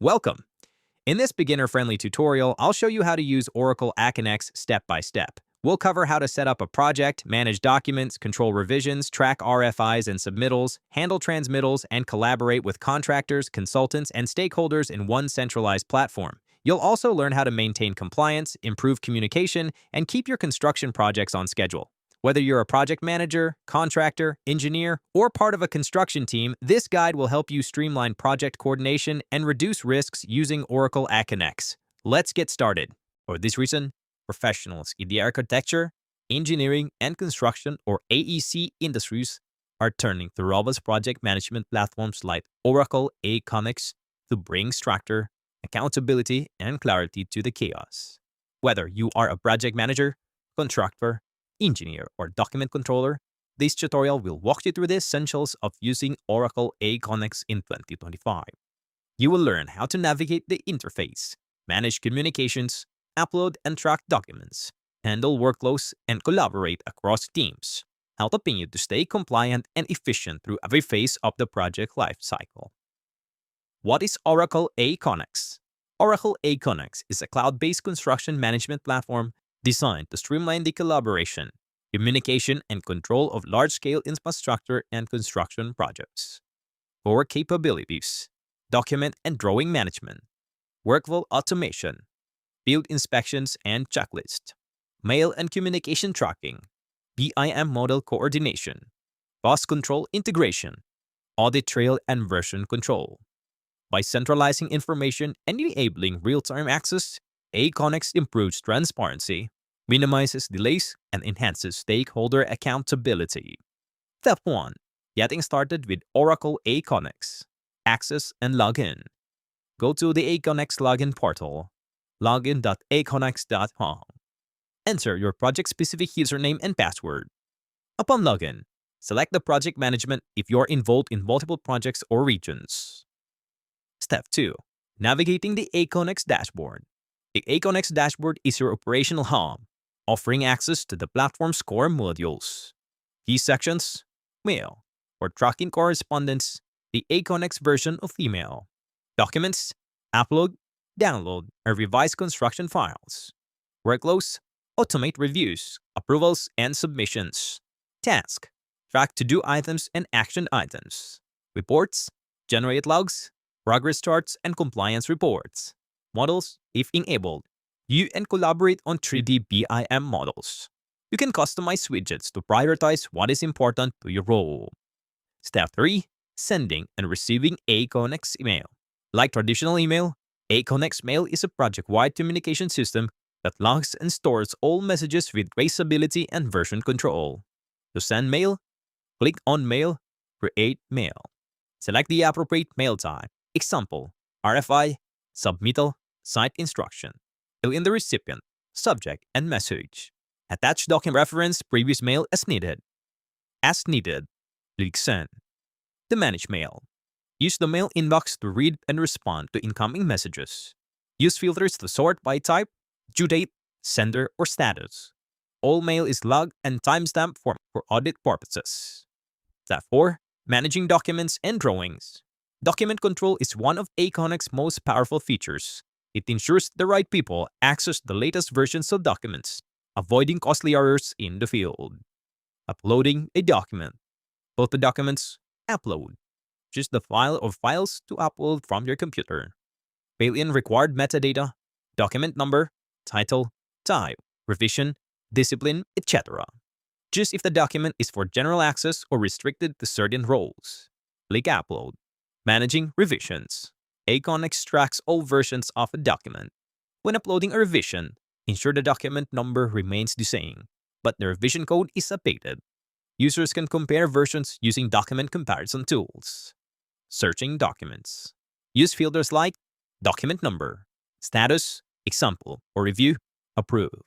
Welcome! In this beginner-friendly tutorial, I'll show you how to use Oracle Aconex step by step. We'll cover how to set up a project, manage documents, control revisions, track RFIs and submittals, handle transmittals, and collaborate with contractors, consultants, and stakeholders in one centralized platform. You'll also learn how to maintain compliance, improve communication, and keep your construction projects on schedule. Whether you're a project manager, contractor, engineer, or part of a construction team, this guide will help you streamline project coordination and reduce risks using Oracle Aconex. Let's get started. For this reason, professionals in the architecture, engineering, and construction or AEC industries are turning to robust project management platforms like Oracle Aconex to bring structure, accountability, and clarity to the chaos. Whether you are a project manager, contractor, engineer, or document controller, this tutorial will walk you through the essentials of using Oracle Aconex in 2025. You will learn how to navigate the interface, manage communications, upload and track documents, handle workflows, and collaborate across teams, helping you to stay compliant and efficient through every phase of the project lifecycle. What is Oracle Aconex? Oracle Aconex is a cloud-based construction management platform designed to streamline the collaboration, communication, and control of large-scale infrastructure and construction projects. Core capabilities: document and drawing management, workflow automation, field inspections and checklist, mail and communication tracking, BIM model coordination, cost control integration, audit trail and version control. By centralizing information and enabling real-time access, Aconex improves transparency, minimizes delays, and enhances stakeholder accountability. Step 1. Getting started with Oracle Aconex. Access and login. Go to the Aconex login portal, login.aconex.com. Enter your project-specific username and password. Upon login, select the project management if you're involved in multiple projects or regions. Step 2. Navigating the Aconex dashboard. The Aconex dashboard is your operational hub, offering access to the platform's core modules. Key sections: mail, for tracking correspondence, the Aconex version of email. Documents: upload, download, or revise construction files. Workflows: automate reviews, approvals, and submissions. Task: track to-do items and action items. Reports: generate logs, progress charts, and compliance reports. Models, if enabled, view and collaborate on 3D BIM models. You can customize widgets to prioritize what is important to your role. Step 3. Sending and receiving Aconex email. Like traditional email, Aconex Mail is a project-wide communication system that logs and stores all messages with traceability and version control. To send mail, click on Mail, Create Mail. Select the appropriate mail type, example, RFI, submittal, site instruction. Fill in the recipient, subject, and message. Attach document reference previous mail as needed. As needed, click Send. To manage mail, use the mail inbox to read and respond to incoming messages. Use filters to sort by type, due date, sender, or status. All mail is logged and timestamped for audit purposes. Step 4. Managing documents and drawings. Document control is one of Aconex's most powerful features. It ensures the right people access the latest versions of documents, avoiding costly errors in the field. Uploading a document. Both the documents, upload. Choose the file or files to upload from your computer. Fill in required metadata, document number, title, type, revision, discipline, etc. Choose if the document is for general access or restricted to certain roles. Click Upload. Managing revisions. Aconex tracks all versions of a document. When uploading a revision, ensure the document number remains the same, but the revision code is updated. Users can compare versions using document comparison tools. Searching documents. Use filters like document number, status, example, or review, approve.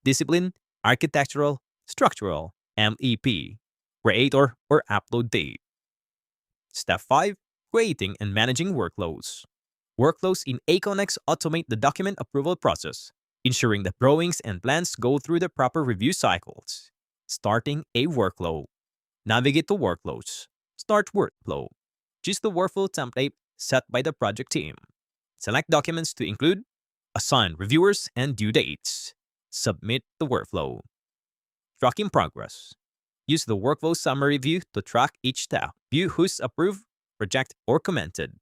Discipline, architectural, structural, MEP, creator, or upload date. Step 5. Creating and managing workflows. Workflows in Aconex automate the document approval process, ensuring that drawings and plans go through the proper review cycles. Starting a workflow. Navigate to Workflows. Start Workflow. Choose the workflow template set by the project team. Select documents to include, assign reviewers and due dates, submit the workflow. Tracking progress. Use the workflow summary view to track each step. View who's approved, rejected, or commented.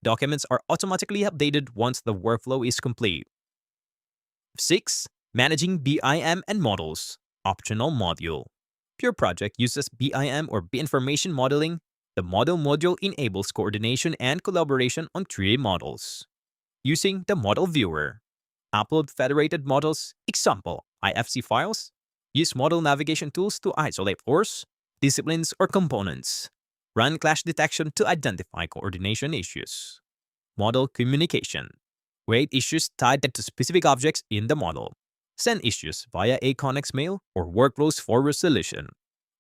Documents are automatically updated once the workflow is complete. 6. Managing BIM and models. Optional module. If your project uses BIM or B-information modeling, the model module enables coordination and collaboration on 3D models. Using the model viewer. Upload federated models, example, IFC files. Use model navigation tools to isolate floors, disciplines, or components. Run clash detection to identify coordination issues. Model communication. Create issues tied to specific objects in the model. Send issues via Aconex mail or workflows for resolution.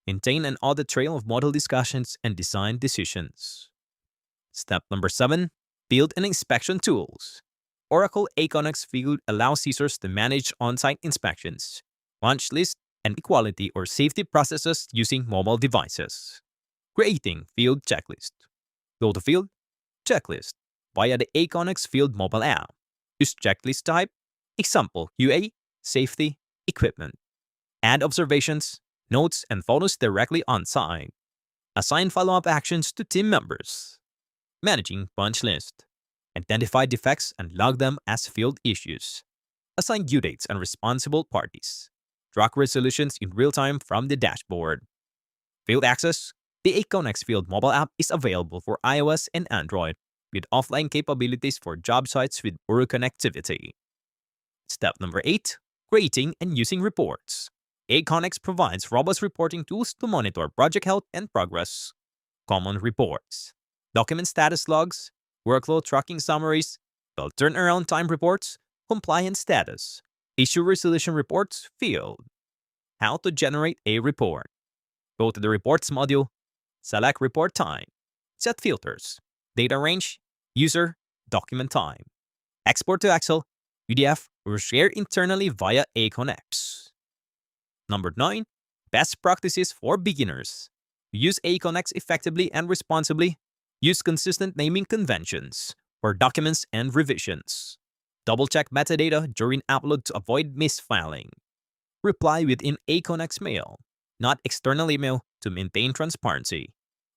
Maintain an audit trail of model discussions and design decisions. Step number 7. Field and inspection tools. Oracle Aconex Field allows users to manage on-site inspections, punch lists, and equality or safety processes using mobile devices. Creating field checklist. Go to Field, Checklist via the Aconex Field mobile app. Use checklist type, example QA, safety, equipment. Add observations, notes, and photos directly on site. Assign follow-up actions to team members. Managing punch list. Identify defects and log them as field issues. Assign due dates and responsible parties. Track resolutions in real time from the dashboard. Field access. The Aconex Field mobile app is available for iOS and Android with offline capabilities for job sites with poor connectivity. Step number 8. Creating and using reports. Aconex provides robust reporting tools to monitor project health and progress. Common reports. Document status logs, workflow tracking summaries, field turnaround time reports, compliance status, issue resolution reports, field. How to generate a report. Go to the Reports module, select Report Type, set filters, data range, user, document type. Export to Excel, PDF, or share internally via Aconex. Number 9. Best practices for beginners. Use Aconex effectively and responsibly. Use consistent naming conventions for documents and revisions. Double-check metadata during upload to avoid misfiling. Reply within Aconex mail, not external email, to maintain transparency.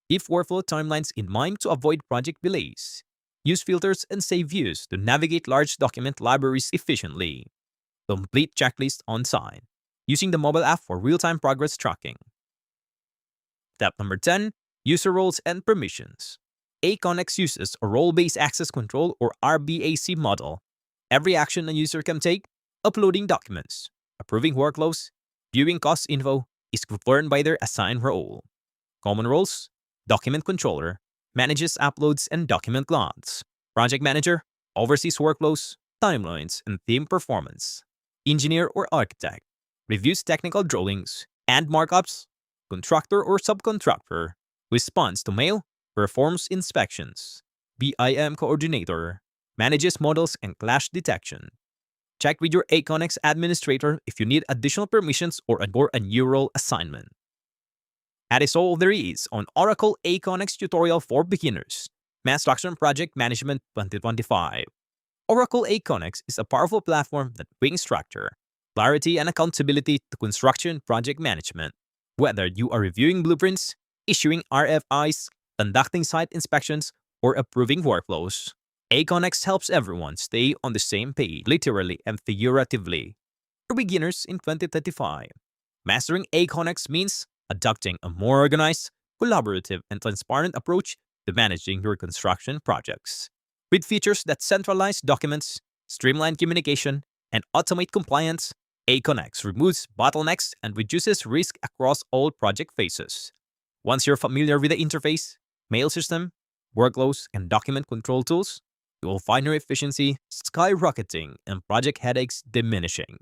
Keep workflow timelines in mind to avoid project delays. Use filters and save views to navigate large document libraries efficiently. Complete checklist on site, using the mobile app for real-time progress tracking. Step number 10. User roles and permissions. Aconex uses a role-based access control or RBAC model. Every action a user can take, uploading documents, approving workflows, viewing cost info, is governed by their assigned role. Common roles. Document controller manages uploads and document logs. Project manager oversees workflows, timelines, and team performance. Engineer or architect reviews technical drawings and markups. Contractor or subcontractor responds to mail, performs inspections. BIM coordinator manages models and clash detection. Check with your Aconex administrator if you need additional permissions or a new role assignment. That is all there is on Oracle Aconex tutorial for beginners, Mass Construction Project Management 2025. Oracle Aconex is a powerful platform that brings structure, clarity, and accountability to construction project management. Whether you are reviewing blueprints, issuing RFIs, conducting site inspections, or approving workflows, Aconex helps everyone stay on the same page, literally and figuratively. For beginners in 2025, mastering Aconex means adopting a more organized, collaborative, and transparent approach to managing your construction projects. With features that centralize documents, streamline communication, and automate compliance, Aconex removes bottlenecks and reduces risk across all project phases. Once you're familiar with the interface, mail system, workflows, and document control tools, you will find your efficiency skyrocketing and project headaches diminishing.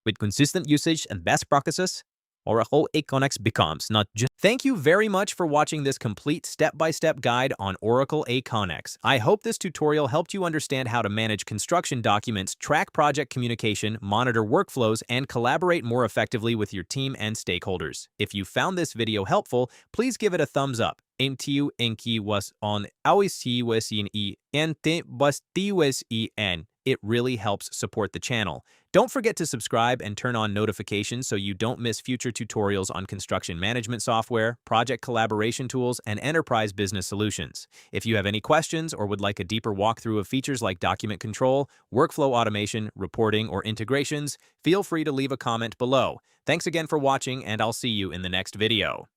With consistent usage and best practices, Oracle Aconex becomes not just... Thank you very much for watching this complete step-by-step guide on Oracle Aconex. I hope this tutorial helped you understand how to manage construction documents, track project communication, monitor workflows, and collaborate more effectively with your team and stakeholders. If you found this video helpful, please give it a thumbs up. MTU Enki was on AWSI and was TWSEN. It really helps support the channel. Don't forget to subscribe and turn on notifications so you don't miss future tutorials on construction management software, project collaboration tools, and enterprise business solutions. If you have any questions or would like a deeper walkthrough of features like document control, workflow automation, reporting, or integrations, feel free to leave a comment below. Thanks again for watching, and I'll see you in the next video.